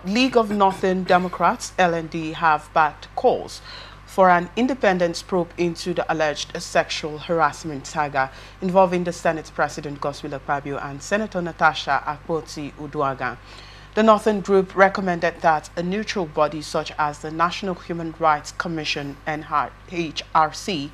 League of Northern Democrats, LND, have backed calls for an independent probe into the alleged sexual harassment saga involving the Senate President Godswill Akpabio and Senator Natasha Akpoti-Uduaghan. The Northern Group recommended that a neutral body such as the National Human Rights Commission, NHRC,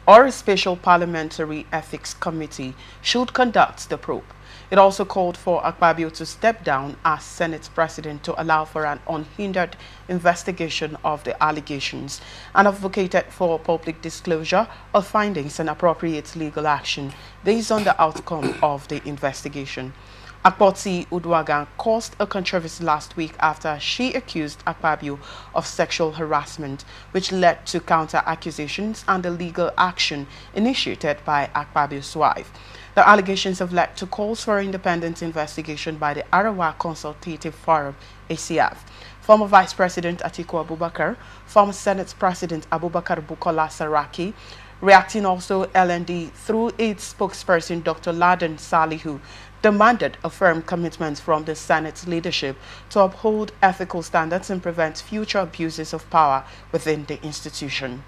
or a special parliamentary ethics committee should conduct the probe. It also called for Akpabio to step down as Senate President to allow for an unhindered investigation of the allegations and advocated for public disclosure of findings and appropriate legal action based on the outcome of the investigation. Akpoti-Uduaghan caused a controversy last week after she accused Akpabio of sexual harassment, which led to counter-accusations and the legal action initiated by Akpabio's wife. The allegations have led to calls for independent investigation by the Arawa Consultative Forum, ACF. Former Vice President Atiku Abubakar, former Senate President Abubakar Bukola Saraki, reacting also LND through its spokesperson Dr. Laden Salihu, demanded a firm commitment from the Senate's leadership to uphold ethical standards and prevent future abuses of power within the institution.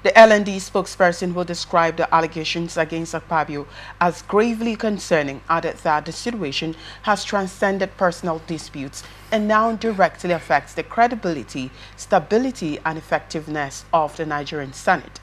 The LND spokesperson, who described the allegations against Akpabio as gravely concerning, added that the situation has transcended personal disputes and now directly affects the credibility, stability, and effectiveness of the Nigerian Senate,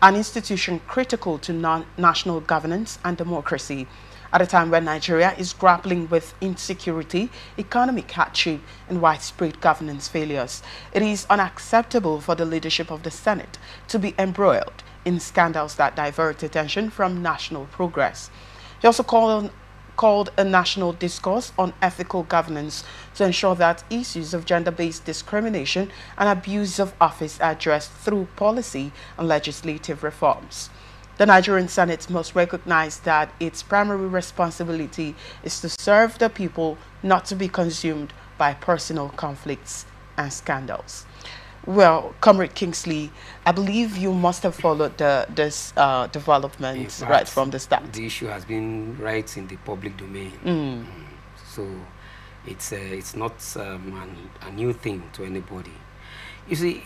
an institution critical to national governance and democracy. At a time when Nigeria is grappling with insecurity, economic hardship, and widespread governance failures, it is unacceptable for the leadership of the Senate to be embroiled in scandals that divert attention from national progress. He also called a national discourse on ethical governance to ensure that issues of gender-based discrimination and abuse of office are addressed through policy and legislative reforms. The Nigerian Senate must recognize that its primary responsibility is to serve the people, not to be consumed by personal conflicts and scandals. Well, Comrade Kingsley, I believe you must have followed this development fact, right from the start. The issue has been right in the public domain. So it's not a new thing to anybody. You see,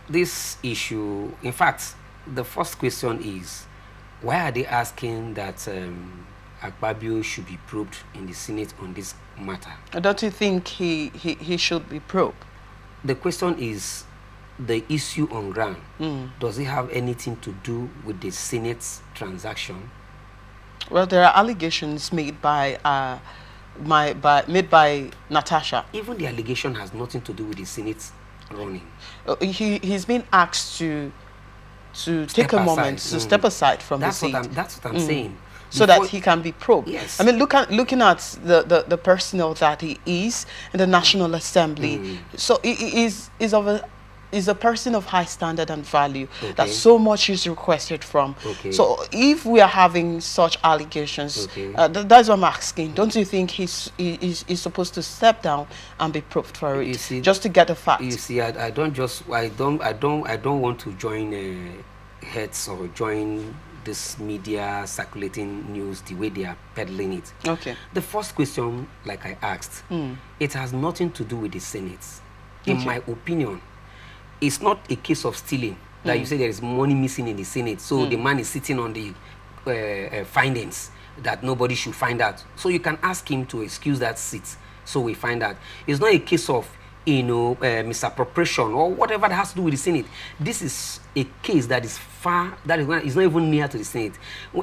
this issue, in fact, the first question is, why are they asking that Akpabio should be probed in the Senate on this matter? Don't you think he should be probed? The question is the issue on ground. Does it have anything to do with the Senate's transaction? Well, there are allegations made by Natasha. Even the allegation has nothing to do with the Senate's running. He's been asked to take a moment to step aside from the seat. That's what I'm saying. So that he can be probed. Yes. I mean, looking at the personnel that he is in the National Assembly. So he is a person of high standard and value that so much is requested from. So if we are having such allegations, that's what I'm asking. Don't you think he's supposed to step down and be probed for it, just to get the facts? You see, I don't want to join heads or join this media circulating news the way they are peddling it. The first question, like I asked, it has nothing to do with the Senate. In my opinion, it's not a case of stealing that you say there is money missing in the Senate, so the man is sitting on the findings that nobody should find out. So you can ask him to excuse that seat so we find out. It's not a case of misappropriation or whatever that has to do with the Senate. This is a case that is is not even near to the Senate.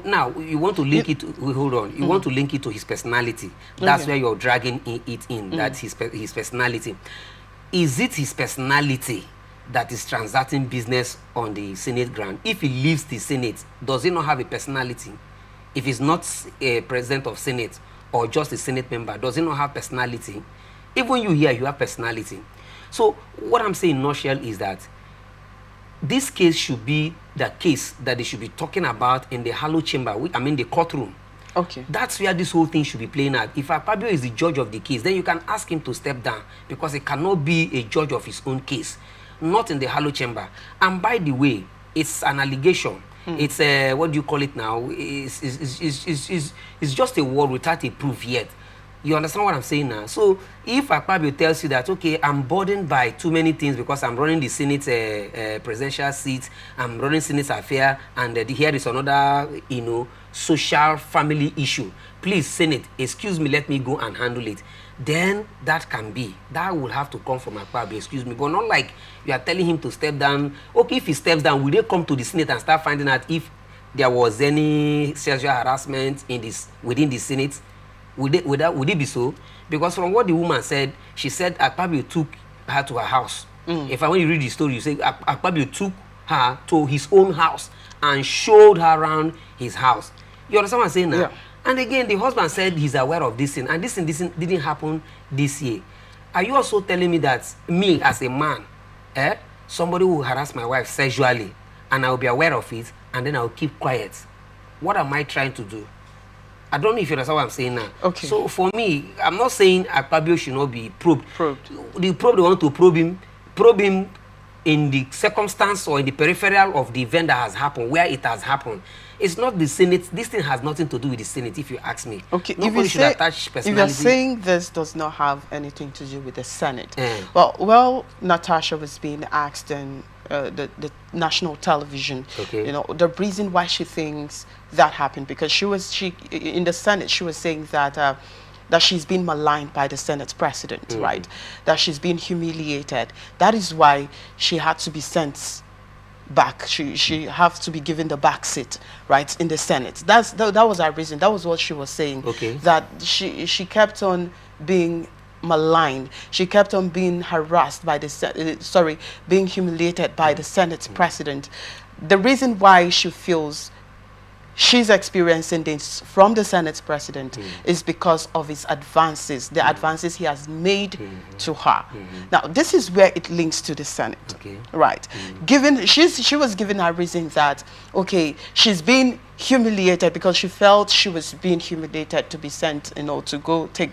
Now, you want to link it to, hold on, you want to link it to his personality. That's where you're dragging it in, that's his personality. Is it his personality that is transacting business on the Senate ground? If he leaves the Senate, does he not have a personality? If he's not a president of Senate or just a Senate member, does he not have personality? Even you here, you have personality. So what I'm saying in a nutshell is that this case should be the case that they should be talking about in the hallowed chamber, I mean the courtroom. That's where this whole thing should be playing out. If Akpabio is the judge of the case, then you can ask him to step down, because he cannot be a judge of his own case, not in the hallowed chamber. And by the way, it's an allegation. It's what do you call it now? It's just a word without a proof yet. You understand what I'm saying now? So if Akpabio tells you that, okay, I'm burdened by too many things because I'm running the Senate presidential seat, I'm running Senate affair, and here is another, you know, social family issue. Please, Senate, excuse me, let me go and handle it. Then that can be. That will have to come from Akpabio, excuse me. But not like you are telling him to step down. Okay, if he steps down, will they come to the Senate and start finding out if there was any sexual harassment in this within the Senate? Would it be so? Because from what the woman said, she said Akpabio took her to her house. If I want you to read the story, you say Akpabio took her to his own house and showed her around his house. You understand what I'm saying now? Yeah. And again, the husband said he's aware of this thing, and this thing didn't happen this year. Are you also telling me that me as a man, somebody will harass my wife sexually, and I will be aware of it, and then I will keep quiet? What am I trying to do? I don't know if you understand what I'm saying now. Okay. So for me, I'm not saying Akpabio should not be probed. The probe, they want to probe him in the circumstance or in the peripheral of the event that has happened, where it has happened. It's not the Senate. This thing has nothing to do with the Senate, if you ask me. Okay, Nobody should attach personality. if you're saying this does not have anything to do with the Senate, well, Natasha was being asked in the national television, you know, the reason why she thinks that happened, because she in the Senate, she was saying that that she's been maligned by the Senate president, right? That she's been humiliated. That is why she had to be sent back. She has to be given the back seat, right, in the Senate. That was her reason. That was what she was saying. Okay. That she kept on being maligned. She kept on being harassed by the being humiliated by the Senate president. The reason why she feels she's experiencing this from the Senate president is because of his advances, the advances he has made to her. Now, this is where it links to the Senate, right? She was given a reason that, okay, she's been humiliated because she felt she was being humiliated to be sent, you know, to go take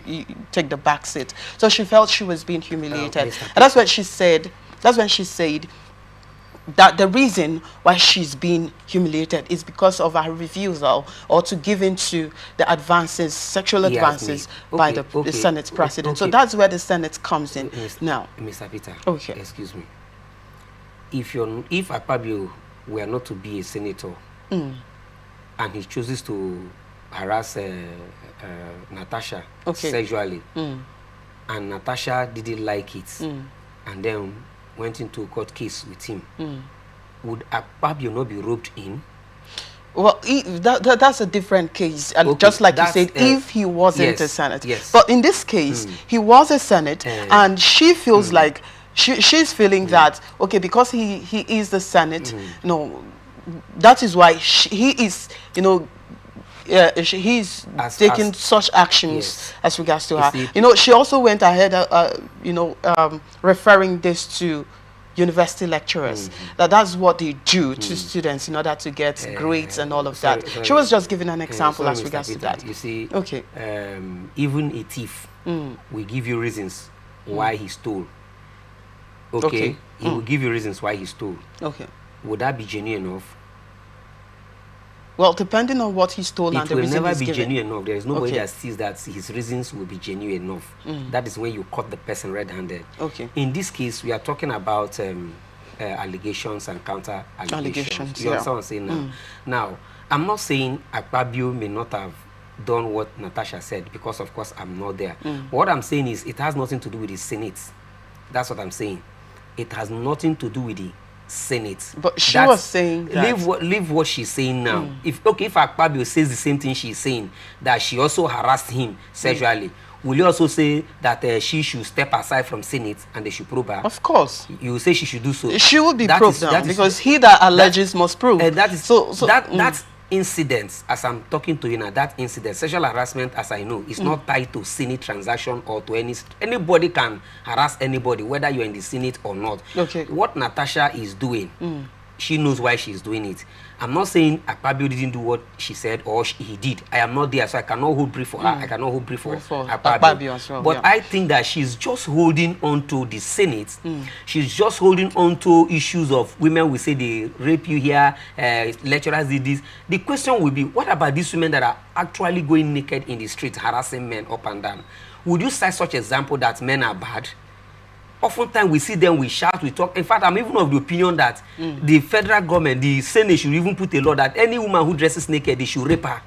the back seat. So she felt she was being humiliated. And that's what she said. That's when she said that the reason why she's being humiliated is because of her refusal or to give in to the advances, sexual advances by the Senate president. So that's where the Senate comes in now. Mr. Peter, excuse me. If Akpabio were not to be a senator and he chooses to harass Natasha sexually, and Natasha didn't like it, and then went into a court case with him, would Akpabio not be roped in? Well, that's a different case. And just like you said, if he wasn't a Senate. But in this case, he was a Senate, and she feels like she's feeling that, okay, because he is the Senate, no, that is why he is, you know, he's taking such actions as regards to her. You know, she also went ahead, you know, referring this to university lecturers, that's what they do to students in order to get grades and all of that. She was just giving an example as regards to that. You see, even a thief will give you reasons why he stole. He will give you reasons why he stole. Would that be genuine enough? Well, depending on what he stole and the reason it will never be genuine enough. There is nobody that sees that his reasons will be genuine enough. That is when you caught the person red-handed. In this case, we are talking about allegations and counter-allegations. You understand what I'm saying now? Now, I'm not saying Akpabio may not have done what Natasha said, because, of course, I'm not there. What I'm saying is it has nothing to do with the Senate. That's what I'm saying. It has nothing to do with the Senate. But she was saying that leave what she's saying now. If Akpabio says the same thing she's saying, that she also harassed him sexually, will you also say that she should step aside from Senate and they should probe her? Of course. You will say she should do so. She will be probed now, because he that alleges must prove. That is that incident, as I'm talking to you now, that incident, sexual harassment, as I know, is not tied to Senate transaction or to anybody can harass anybody, whether you're in the Senate or not. What Natasha is doing she knows why she's doing it. I'm not saying Akpabio didn't do what she said or he did. I am not there, so I cannot hold brief for her. I cannot hold brief for Akpabio as well. But I think that she's just holding on to the Senate. She's just holding on to issues of women will say they rape you here, lecturers did this. The question will be, what about these women that are actually going naked in the street, harassing men up and down? Would you cite such example that men are bad? Oftentimes we see them, we shout, we talk. In fact, I'm even of the opinion that the federal government, the Senate should even put a law that any woman who dresses naked, they should rape her.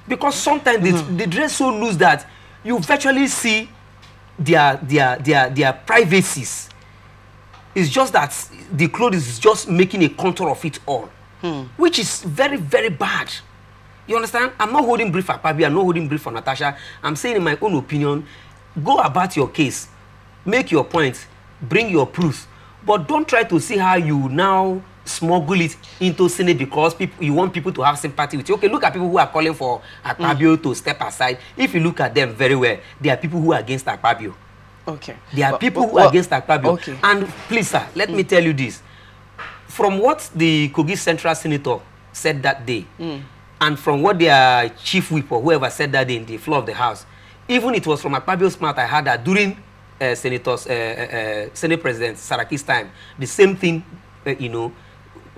Because sometimes they dress so loose that you virtually see their privacies. It's just that the clothes is just making a contour of it all, which is very, very bad. You understand? I'm not holding brief for Akpabio, I'm not holding brief for Natasha. I'm saying in my own opinion, go about your case. Make your point, bring your proofs, but don't try to see how you now smuggle it into Senate because you want people to have sympathy with you. Okay, look at people who are calling for Akpabio to step aside. If you look at them very well, there are people who are against Akpabio. Okay. There are people who are against Akpabio. Okay. And please, sir, let me tell you this. From what the Kogi Central Senator said that day, and from what their chief whip or whoever said that day in the floor of the House, even it was from Akpabio's mouth, I heard that during Senate President Saraki's time, the same thing,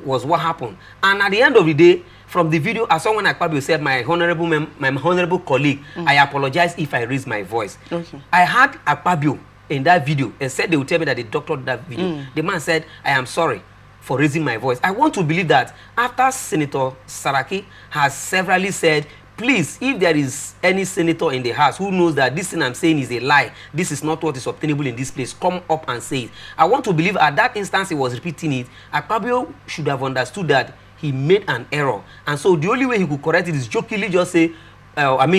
was what happened. And at the end of the day, from the video, I saw when Akpabio said, my honorable colleague, I apologize if I raise my voice. Okay. I heard Akpabio in that video and said they would tell me that they doctored that video. The man said, I am sorry for raising my voice. I want to believe that after Senator Saraki has severally said, please, if there is any senator in the House who knows that this thing I'm saying is a lie, this is not what is obtainable in this place, come up and say it. I want to believe at that instance he was repeating it. Akpabio should have understood that he made an error. And so the only way he could correct it is jokingly just say,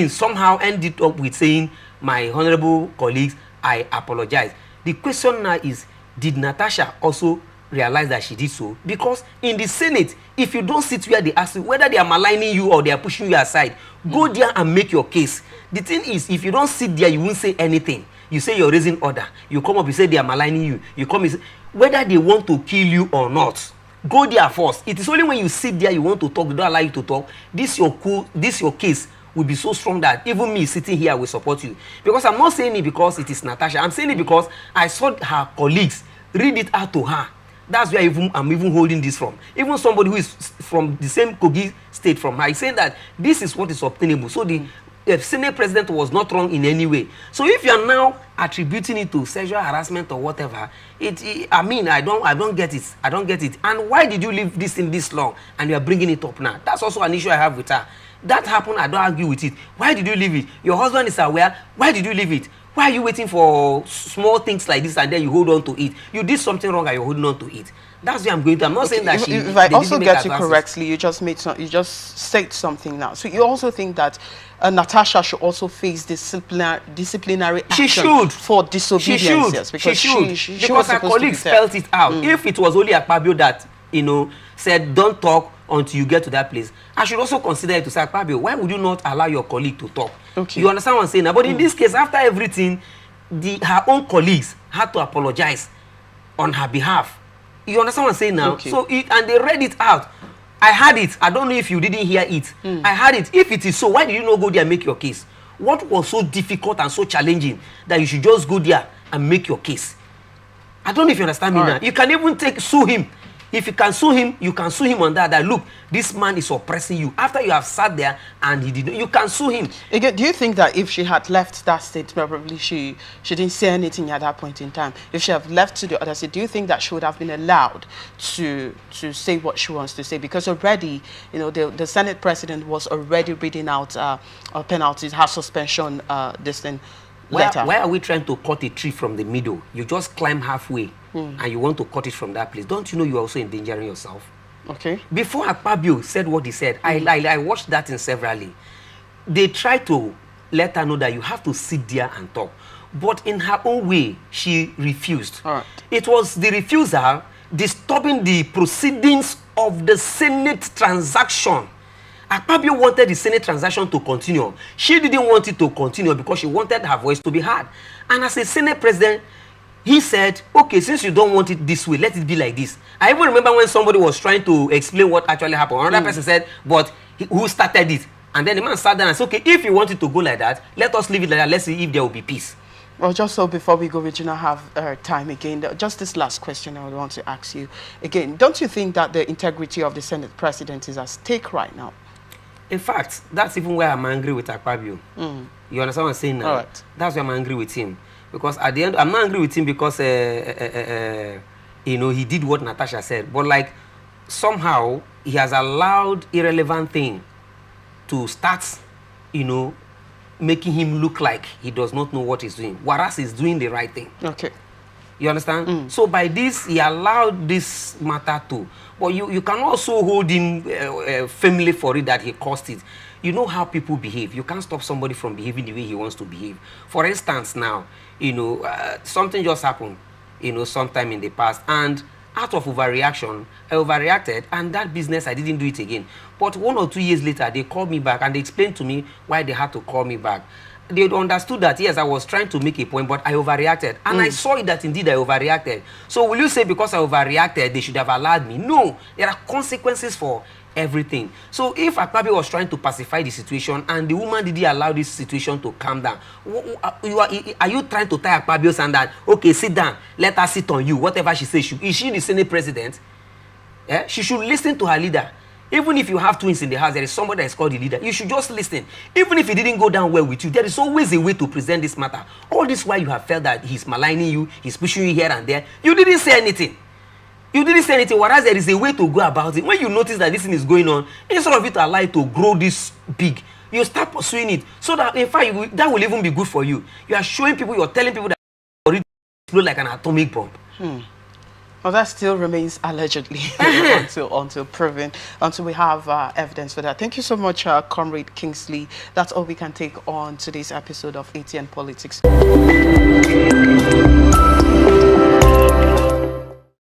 somehow end it up with saying, my honorable colleagues, I apologize. The question now is, did Natasha also realize that she did so? Because in the Senate, if you don't sit where they ask you, whether they are maligning you or they are pushing you aside, go there and make your case. The thing is, if you don't sit there, you won't say anything. You say you're raising order. You come up, you say they are maligning you. You come, you say, whether they want to kill you or not, go there first. It is only when you sit there, you want to talk, they don't allow you to talk. This your case will be so strong that even me sitting here will support you. Because I'm not saying it because it is Natasha. I'm saying it because I saw her colleagues read it out to her. That's where I'm even holding this from. Even somebody who is from the same Kogi state from her is saying that this is what is obtainable. So the Senate president was not wrong in any way. So if you are now attributing it to sexual harassment or whatever, I don't get it. I don't get it. And why did you leave this in this long and you are bringing it up now? That's also an issue I have with her. That happened, I don't argue with it. Why did you leave it? Your husband is aware. Why did you leave it? Why are you waiting for small things like this and then you hold on to it? You did something wrong and you're holding on to it. That's where I'm going to. I'm not saying that if I also get you correctly, you just said something now. So you also think that Natasha should also face disciplinary action for disobedience? She should. Because her colleagues spelled it out. If it was only Akpabio that, said don't talk until you get to that place, I should also consider it to say, Akpabio, why would you not allow your colleague to talk? Okay. You understand what I'm saying? But in this case, after everything, her own colleagues had to apologize on her behalf. You understand what I'm saying now? Okay. So and they read it out. I had it. I don't know if you didn't hear it. I had it. If it is so, why did you not go there and make your case? What was so difficult and so challenging that you should just go there and make your case? I don't know if you understand me now. You can even sue him. If you can sue him, you can sue him on that look, this man is oppressing you. After you have sat there and you can sue him. Again, do you think that if she had left that state, probably she didn't say anything at that point in time? If she had left to the other state, do you think that she would have been allowed to say what she wants to say? Because already, the Senate president was already reading out penalties, her suspension, this thing. Why are we trying to cut a tree from the middle? You just climb halfway and you want to cut it from that place. Don't you know you're also endangering yourself? Okay. Before Akpabio said what he said, I watched that in severally. They tried to let her know that you have to sit there and talk. But in her own way, she refused. All right. It was the refusal disturbing the proceedings of the Senate transaction. Akpabio wanted the Senate transaction to continue. She didn't want it to continue because she wanted her voice to be heard. And as a Senate president, he said, okay, since you don't want it this way, let it be like this. I even remember when somebody was trying to explain what actually happened. Another person said, but who started it? And then the man sat down and said, okay, if you want it to go like that, let us leave it like that. Let's see if there will be peace. Well, just so before we go, we do not have time again. Just this last question I would want to ask you again. Don't you think that the integrity of the Senate President is at stake right now? In fact, that's even where I'm angry with Akpabio. You understand what I'm saying now? All right. That's why I'm angry with him. Because at the end, I'm not angry with him because, you know, he did what Natasha said. But like, somehow, he has allowed irrelevant thing to start, you know, making him look like he does not know what he's doing. Whereas he's doing the right thing. Okay. You understand? So by this, he allowed this matter to. But you can also hold him firmly for it that he caused it. You know how people behave. You can't stop somebody from behaving the way he wants to behave. For instance, now, you know, something just happened, you know, sometime in the past. And out of overreaction, I overreacted. And that business, I didn't do it again. But 1 or 2 years later, they called me back and they explained to me why they had to call me back. They understood that, yes, I was trying to make a point, but I overreacted. And I saw it that indeed I overreacted. So will you say because I overreacted, they should have allowed me? No, there are consequences for everything. So if Akpabio was trying to pacify the situation and the woman didn't allow this situation to calm down, are you trying to tie Akpabio's hand that, okay, sit down, let her sit on you, whatever she says? Is she the Senate President? Yeah? She should listen to her leader. Even if you have twins in the house, there is somebody that is called the leader. You should just listen. Even if it didn't go down well with you, there is always a way to present this matter. All this while you have felt that he's maligning you, he's pushing you here and there. You didn't say anything. You didn't say anything, whereas there is a way to go about it. When you notice that this thing is going on, instead of you to allow it to grow this big, you start pursuing it. So that, in fact, that will even be good for you. You are showing people, you're telling people that it explode like an atomic bomb. Well, that still remains allegedly until proven, until we have evidence for that. Thank you so much, Comrade Kingsley. That's all we can take on today's episode of ATN Politics.